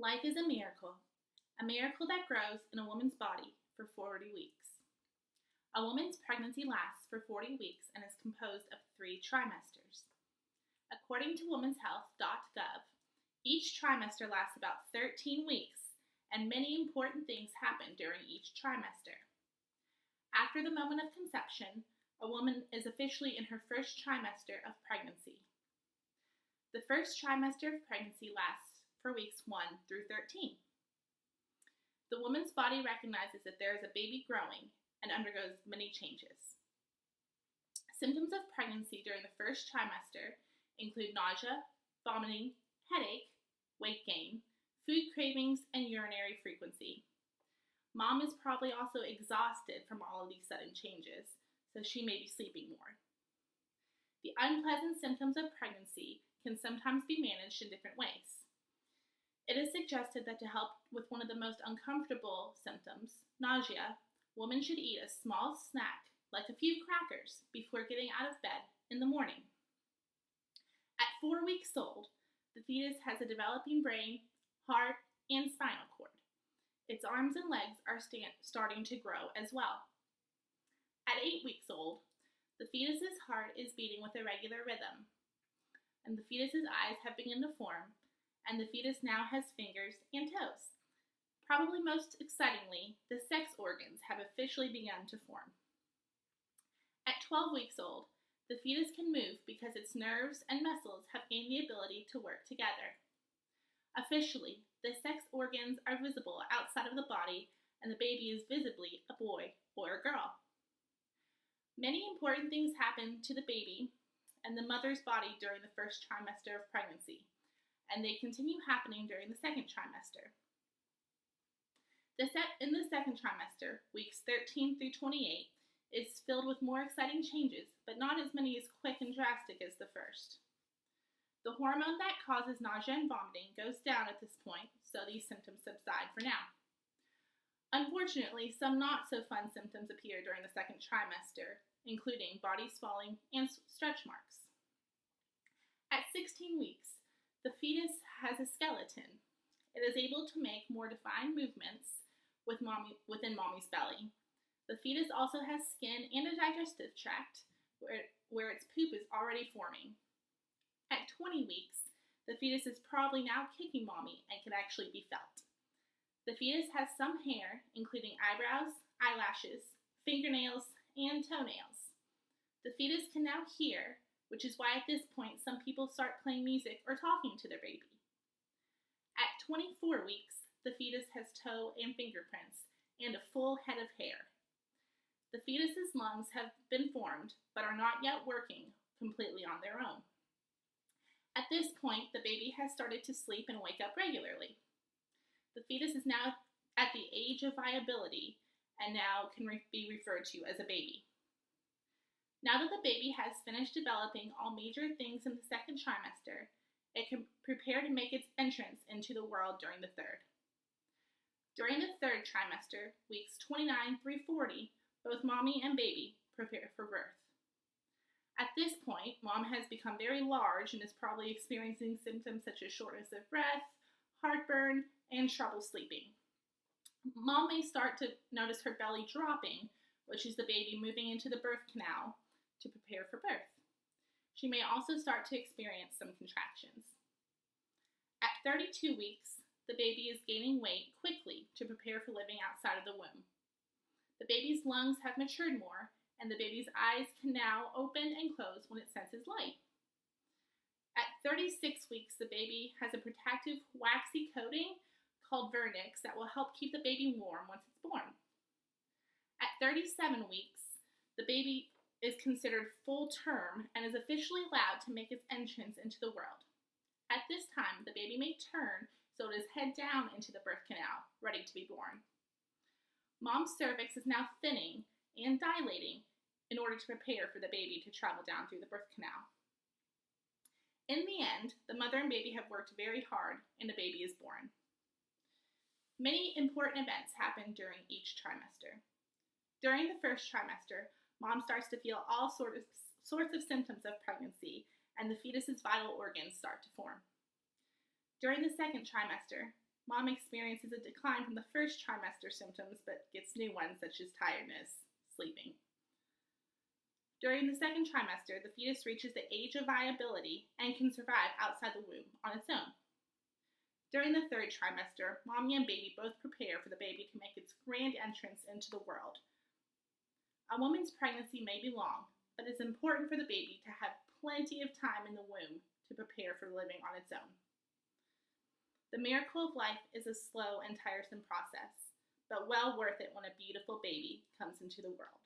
Life is a miracle that grows in a woman's body for 40 weeks. A woman's pregnancy lasts for 40 weeks and is composed of 3 trimesters. According to womenshealth.gov, each trimester lasts about 13 weeks, and many important things happen during each trimester. After the moment of conception, a woman is officially in her first trimester of pregnancy. The first trimester of pregnancy lasts for weeks 1 through 13. The woman's body recognizes that there is a baby growing and undergoes many changes. Symptoms of pregnancy during the first trimester include nausea, vomiting, headache, weight gain, food cravings, and urinary frequency. Mom is probably also exhausted from all of these sudden changes, so she may be sleeping more. The unpleasant symptoms of pregnancy can sometimes be managed in different ways. It is suggested that to help with one of the most uncomfortable symptoms, nausea, women should eat a small snack, like a few crackers, before getting out of bed in the morning. At 4 weeks old, the fetus has a developing brain, heart, and spinal cord. Its arms and legs are starting to grow as well. At 8 weeks old, the fetus's heart is beating with a regular rhythm, and the fetus's eyes have begun to form, and the fetus now has fingers and toes. Probably most excitingly, the sex organs have officially begun to form. At 12 weeks old, the fetus can move because its nerves and muscles have gained the ability to work together. Officially, the sex organs are visible outside of the body, and the baby is visibly a boy or a girl. Many important things happen to the baby and the mother's body during the first trimester of pregnancy, and they continue happening during the second trimester. In the second trimester, weeks 13 through 28, is filled with more exciting changes, but not as many as quick and drastic as the first. The hormone that causes nausea and vomiting goes down at this point, so these symptoms subside for now. Unfortunately, some not so fun symptoms appear during the second trimester, including body swelling and stretch marks. At 16 weeks, the fetus has a skeleton. It is able to make more defined movements within mommy's belly. The fetus also has skin and a digestive tract where its poop is already forming. At 20 weeks, the fetus is probably now kicking mommy and can actually be felt. The fetus has some hair, including eyebrows, eyelashes, fingernails, and toenails. The fetus can now hear, which is why at this point some people start playing music or talking to their baby. At 24 weeks, the fetus has toe and fingerprints and a full head of hair. The fetus's lungs have been formed but are not yet working completely on their own. At this point, the baby has started to sleep and wake up regularly. The fetus is now at the age of viability and now can be referred to as a baby. Now that the baby has finished developing all major things in the second trimester, it can prepare to make its entrance into the world during the third. During the third trimester, weeks 29 through 40, both mommy and baby prepare for birth. At this point, mom has become very large and is probably experiencing symptoms such as shortness of breath, heartburn, and trouble sleeping. Mom may start to notice her belly dropping, which is the baby moving into the birth canal to prepare for birth. She may also start to experience some contractions. At 32 weeks, the baby is gaining weight quickly to prepare for living outside of the womb. The baby's lungs have matured more, and the baby's eyes can now open and close when it senses light. At 36 weeks, the baby has a protective waxy coating called vernix that will help keep the baby warm once it's born. At 37 weeks, the baby is considered full term and is officially allowed to make its entrance into the world. At this time, the baby may turn so it is head down into the birth canal, ready to be born. Mom's cervix is now thinning and dilating in order to prepare for the baby to travel down through the birth canal. In the end, the mother and baby have worked very hard and the baby is born. Many important events happen during each trimester. During the first trimester, mom starts to feel all sorts of symptoms of pregnancy, and the fetus's vital organs start to form. During the second trimester, Mom experiences a decline from the first trimester symptoms but gets new ones such as tiredness, sleeping. During the second trimester, the fetus reaches the age of viability and can survive outside the womb on its own. During the third trimester, mommy and baby both prepare for the baby to make its grand entrance into the world. A woman's pregnancy may be long, but it's important for the baby to have plenty of time in the womb to prepare for living on its own. The miracle of life is a slow and tiresome process, but well worth it when a beautiful baby comes into the world.